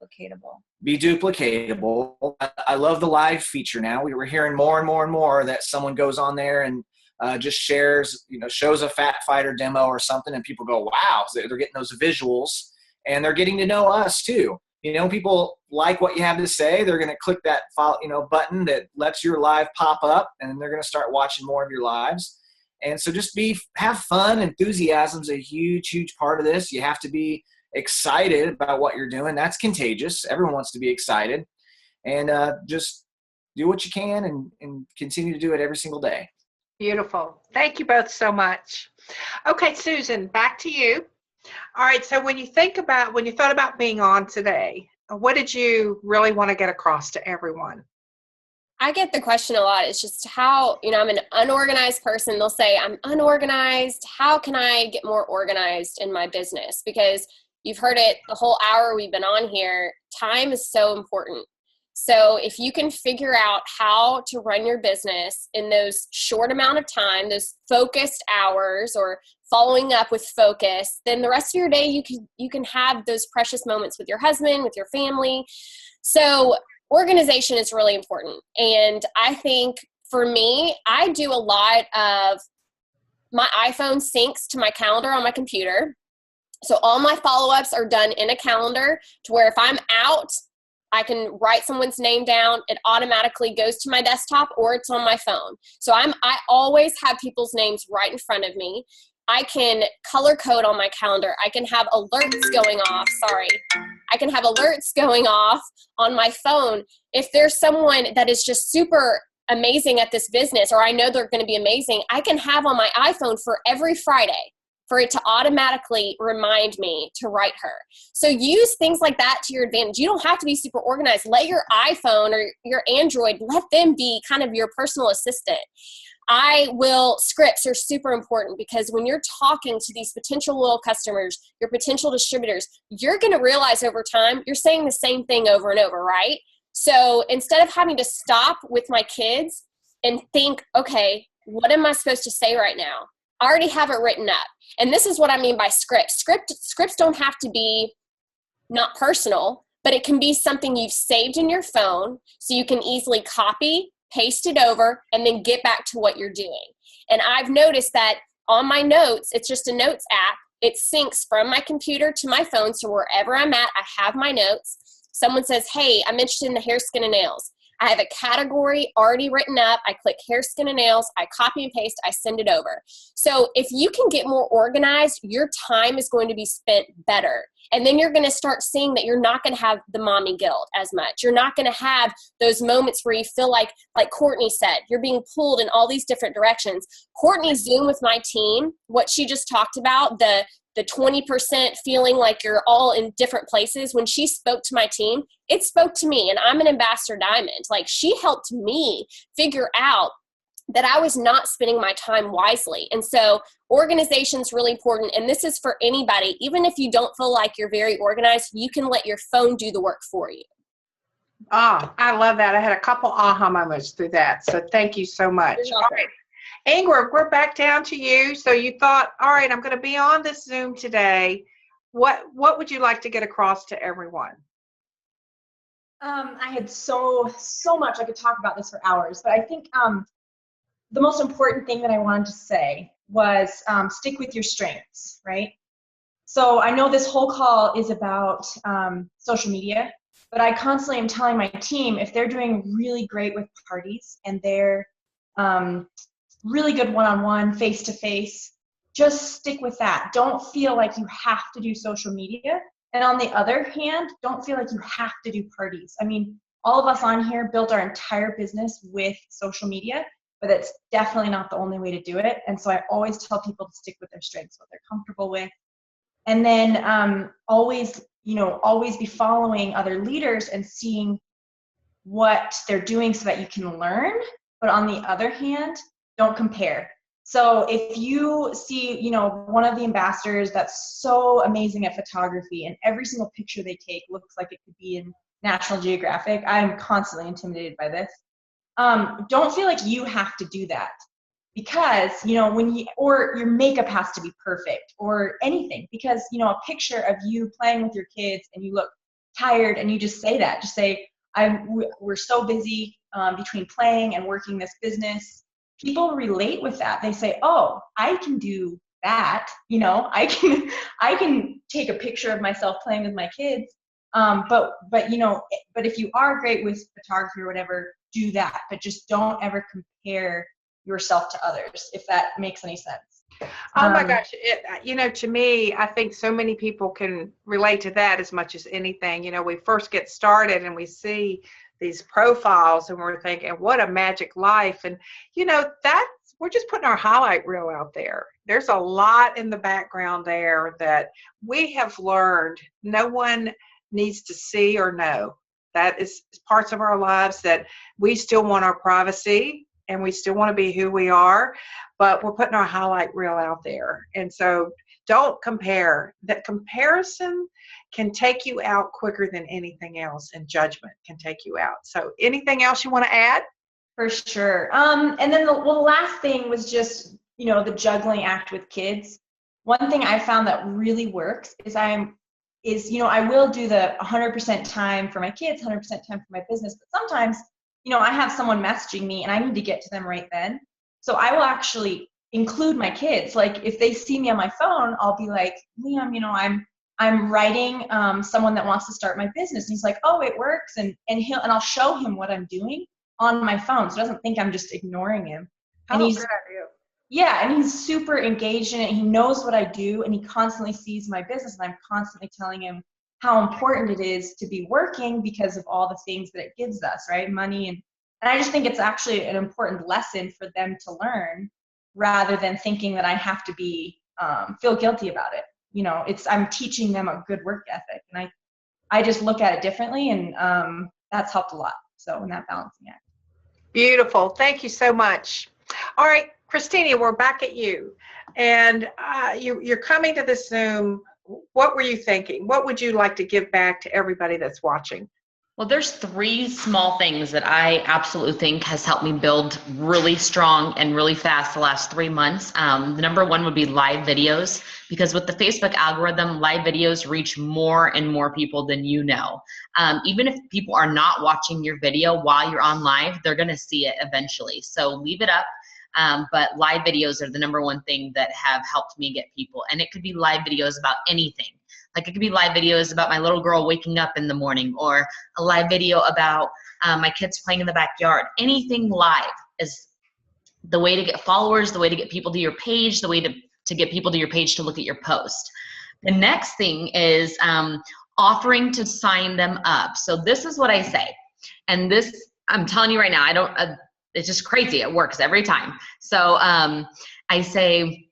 Be duplicatable. I love the live feature now. We were hearing more and more and more that someone goes on there and just shares, shows a fat fighter demo or something, and people go, wow, they're getting those visuals and they're getting to know us too. People like what you have to say. They're going to click that button that lets your live pop up, and they're going to start watching more of your lives. And so just have fun. Enthusiasm is a huge, huge part of this. You have to be excited about what you're doing. That's contagious. Everyone wants to be excited. And just do what you can and continue to do it every single day. Beautiful. Thank you both so much. Okay, Susan, back to you. All right, so when you thought about being on today, what did you really want to get across to everyone? I get the question a lot. It's just how, I'm an unorganized person. They'll say, I'm unorganized. How can I get more organized in my business? Because you've heard it the whole hour we've been on here. Time is so important. So if you can figure out how to run your business in those short amount of time, those focused hours or following up with focus, then the rest of your day you can have those precious moments with your husband, with your family. So organization is really important. And I think for me, I do a lot of my iPhone syncs to my calendar on my computer. So all my follow-ups are done in a calendar to where if I'm out, I can write someone's name down. It automatically goes to my desktop or it's on my phone. So I always have people's names right in front of me. I can color code on my calendar. I can have alerts going off. I can have alerts going off on my phone. If there's someone that is just super amazing at this business, or I know they're going to be amazing, I can have on my iPhone for every Friday for it to automatically remind me to write her. So use things like that to your advantage. You don't have to be super organized. Let your iPhone or your Android, let them be kind of your personal assistant. Scripts are super important because when you're talking to these potential loyal customers, your potential distributors, you're going to realize over time, you're saying the same thing over and over, right? So instead of having to stop with my kids and think, okay, what am I supposed to say right now? I already have it written up. And this is what I mean by scripts. Scripts don't have to be not personal, but it can be something you've saved in your phone so you can easily copy, paste it over, and then get back to what you're doing. And I've noticed that on my notes, it's just a notes app. It syncs from my computer to my phone. So wherever I'm at, I have my notes. Someone says, hey, I'm interested in the hair, skin, and nails. I have a category already written up. I click hair, skin, and nails. I copy and paste. I send it over. So if you can get more organized, your time is going to be spent better. And then you're going to start seeing that you're not going to have the mommy guilt as much. You're not going to have those moments where you feel like Kortney said, you're being pulled in all these different directions. Kortney's Zoom with my team, what she just talked about, the 20% feeling like you're all in different places. When she spoke to my team, it spoke to me, and I'm an ambassador diamond. Like, she helped me figure out that I was not spending my time wisely. And so organization is really important. And this is for anybody. Even if you don't feel like you're very organized, you can let your phone do the work for you. Oh, I love that. I had a couple aha moments through that. So thank you so much. All right. Ingrid, we're back down to you. So you thought, all right, I'm going to be on this Zoom today. What would you like to get across to everyone? I had so much. I could talk about this for hours, but I think the most important thing that I wanted to say was stick with your strengths, right? So I know this whole call is about social media, but I constantly am telling my team, if they're doing really great with parties and they're really good one-on-one, face-to-face, just stick with that. Don't feel like you have to do social media. And on the other hand, don't feel like you have to do parties. I mean, all of us on here built our entire business with social media, but it's definitely not the only way to do it. And so I always tell people to stick with their strengths, what they're comfortable with. And then always be following other leaders and seeing what they're doing so that you can learn. But on the other hand, don't compare. So if you see, one of the ambassadors that's so amazing at photography and every single picture they take looks like it could be in National Geographic, I'm constantly intimidated by this. don't feel like you have to do that. Because, you know, or your makeup has to be perfect or anything, because, you know, a picture of you playing with your kids and you look tired and you just say that, just say, we're so busy between playing and working this business. People relate with that. They say, oh, I can do that. You know, I can take a picture of myself playing with my kids. But you know, but if you are great with photography or whatever, do that. But just don't ever compare yourself to others, if that makes any sense. Oh my gosh. You know, to me, I think so many people can relate to that as much as anything. You know, we first get started and we see these profiles and we're thinking, what a magic life. And, you know, we're just putting our highlight reel out there. There's a lot in the background there that we have learned no one needs to see or know. That is parts of our lives that we still want our privacy, and we still want to be who we are, but we're putting our highlight reel out there. And so don't compare. That comparison can take you out quicker than anything else, and judgment can take you out. So anything else you want to add? For sure. And then the last thing was just, you know, the juggling act with kids. One thing I found that really works is you know, I will do the 100% time for my kids, 100% time for my business, but sometimes, you know, I have someone messaging me and I need to get to them right then. So I will actually include my kids. Like if they see me on my phone, I'll be like, Liam, you know, I'm writing someone that wants to start my business. And he's like, oh, it works. And I'll show him what I'm doing on my phone. So he doesn't think I'm just ignoring him. And good idea. Yeah, and he's super engaged in it. He knows what I do, and he constantly sees my business, and I'm constantly telling him how important it is to be working because of all the things that it gives us, right? Money. And I just think it's actually an important lesson for them to learn, rather than thinking that I have to be feel guilty about it. You know, I'm teaching them a good work ethic, and I just look at it differently, and that's helped a lot. So in that balancing act. Beautiful. Thank you so much. All right, Christina, we're back at you. And you're coming to the Zoom. What were you thinking? What would you like to give back to everybody that's watching? Well, there's 3 small things that I absolutely think has helped me build really strong and really fast the last 3 months. The number one would be live videos, because with the Facebook algorithm, live videos reach more and more people than you know. Even if people are not watching your video while you're on live, they're going to see it eventually. So leave it up. But live videos are the number one thing that have helped me get people. And it could be live videos about anything. Like it could be live videos about my little girl waking up in the morning, or a live video about my kids playing in the backyard. Anything live is the way to get followers, the way to get people to your page, the way to get people to your page to look at your post. The next thing is offering to sign them up. So this is what I say. And this, I'm telling you right now, it's just crazy. It works every time. So I say,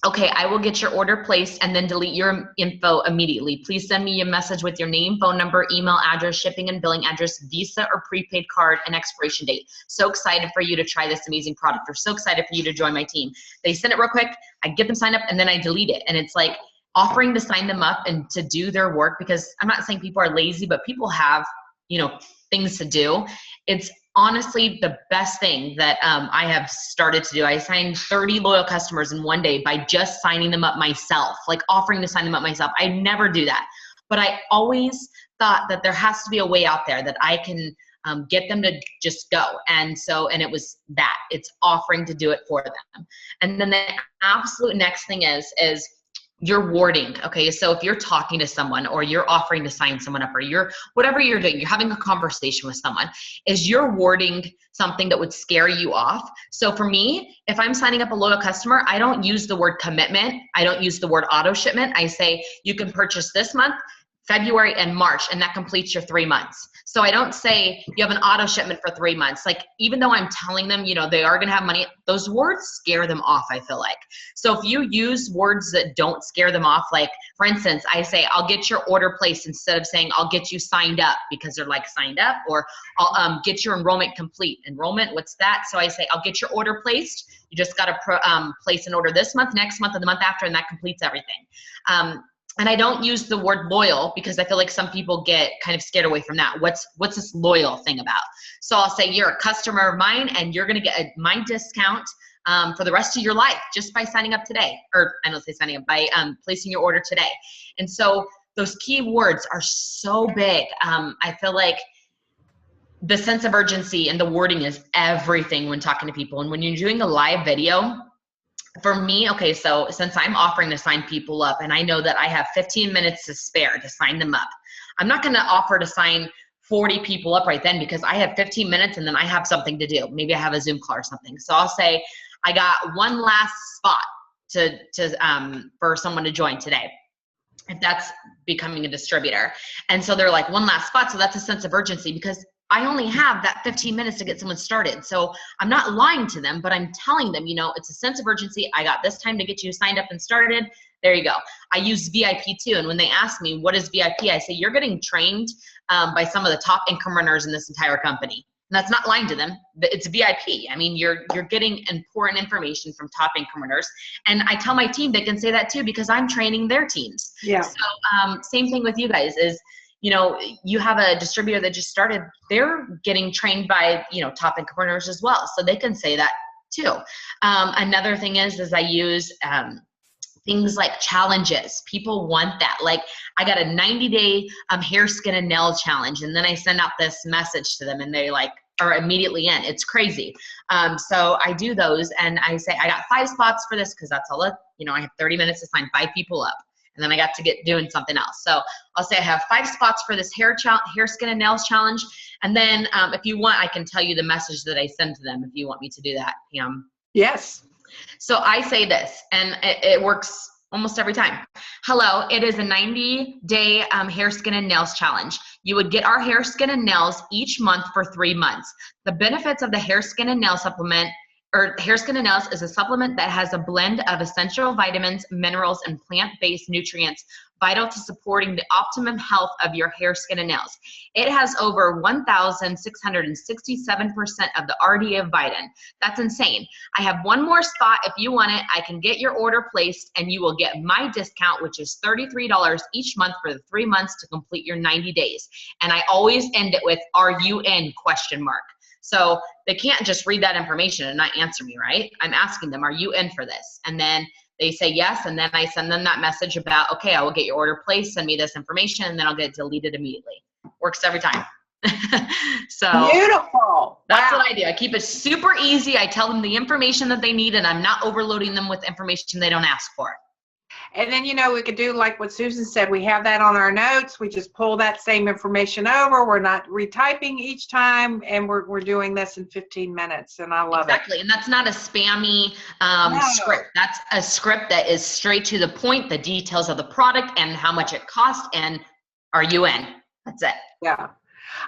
okay, I will get your order placed and then delete your info immediately. Please send me a message with your name, phone number, email address, shipping and billing address, Visa or prepaid card, and expiration date. So excited for you to try this amazing product. We're so excited for you to join my team. They send it real quick. I get them signed up and then I delete it. And it's like offering to sign them up and to do their work, because I'm not saying people are lazy, but people have, you know, things to do. It's honestly the best thing that I have started to do. I signed 30 loyal customers in one day by just signing them up myself, like offering to sign them up myself. I never do that, but I always thought that there has to be a way out there that I can get them to just go. And it was that. It's offering to do it for them. And then the absolute next thing is your wording. Okay, so if you're talking to someone or you're offering to sign someone up, or whatever you're doing, you're having a conversation with someone, is your wording something that would scare you off? So for me, if I'm signing up a loyal customer, I don't use the word commitment. I don't use the word auto shipment. I say you can purchase this month, February and March, and that completes your 3 months. So I don't say you have an auto shipment for 3 months. Like, even though I'm telling them, you know, they are going to have money, those words scare them off, I feel like. So if you use words that don't scare them off, like for instance, I say, I'll get your order placed, instead of saying I'll get you signed up, because they're like signed up, or I'll get your enrollment complete. Enrollment, what's that? So I say, I'll get your order placed. You just got to place an order this month, next month, and the month after, and that completes everything. And I don't use the word loyal because I feel like some people get kind of scared away from that. What's this loyal thing about? So I'll say you're a customer of mine and you're going to get my discount for the rest of your life just by signing up today. Or I don't say signing up, by placing your order today. And so those key words are so big. I feel like the sense of urgency and the wording is everything when talking to people. And when you're doing a live video, for me, okay, so since I'm offering to sign people up and I know that I have 15 minutes to spare to sign them up, I'm not going to offer to sign 40 people up right then because I have 15 minutes and then I have something to do. Maybe I have a Zoom call or something. So I'll say, I got one last spot for someone to join today, if that's becoming a distributor. And so they're like, one last spot. So that's a sense of urgency because I only have that 15 minutes to get someone started. So I'm not lying to them, but I'm telling them, it's a sense of urgency. I got this time to get you signed up and started. There you go. I use VIP too. And when they ask me, what is VIP? I say, you're getting trained by some of the top income runners in this entire company. And that's not lying to them. It's VIP. I mean, you're getting important information from top income runners. And I tell my team they can say that too because I'm training their teams. Yeah. So same thing with you guys is, you have a distributor that just started, they're getting trained by, top income earners as well. So they can say that too. Another thing is I use things like challenges. People want that. Like I got a 90-day hair, skin, and nail challenge. And then I send out this message to them and they are immediately in. It's crazy. So I do those and I say, I got 5 spots for this because that's all I have 30 minutes to sign 5 people up. And then I got to get doing something else. So I'll say I have 5 spots for this hair, skin, and nails challenge. And then if you want, I can tell you the message that I send to them if you want me to do that, Pam. Yes. So I say this, and it works almost every time. Hello, it is a 90-day hair, skin, and nails challenge. You would get our hair, skin, and nails each month for 3 months. The benefits of the hair, skin, and nail supplement hair, skin, and nails is a supplement that has a blend of essential vitamins, minerals, and plant-based nutrients vital to supporting the optimum health of your hair, skin, and nails. It has over 1,667% of the RDA of Vitamin. That's insane. I have one more spot. If you want it, I can get your order placed and you will get my discount, which is $33 each month for the 3 months to complete your 90 days. And I always end it with, are you in ? So they can't just read that information and not answer me, right? I'm asking them, are you in for this? And then they say yes, and then I send them that message about, okay, I will get your order placed, send me this information, and then I'll get it deleted immediately. Works every time. So beautiful. That's what I do. I keep it super easy. I tell them the information that they need, and I'm not overloading them with information they don't ask for. And then, we could do like what Susan said. We have that on our notes. We just pull that same information over. We're not retyping each time, and we're doing this in 15 minutes, and I love it. Exactly, and that's not a spammy script. That's a script that is straight to the point, the details of the product and how much it costs, and are you in? That's it. Yeah.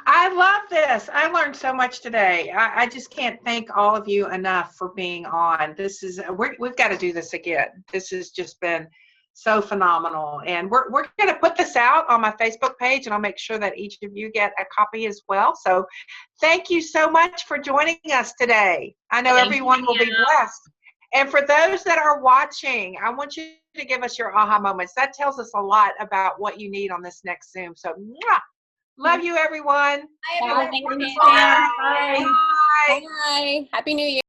I love this. I learned so much today. I just can't thank all of you enough for being on. This is we've got to do this again. This has just been so phenomenal. And we're going to put this out on my Facebook page, and I'll make sure that each of you get a copy as well. So thank you so much for joining us today. I know everyone will be blessed. And for those that are watching, I want you to give us your aha moments. That tells us a lot about what you need on this next Zoom. So love you, everyone. Bye, everyone. Bye. Bye. Bye. Happy New Year.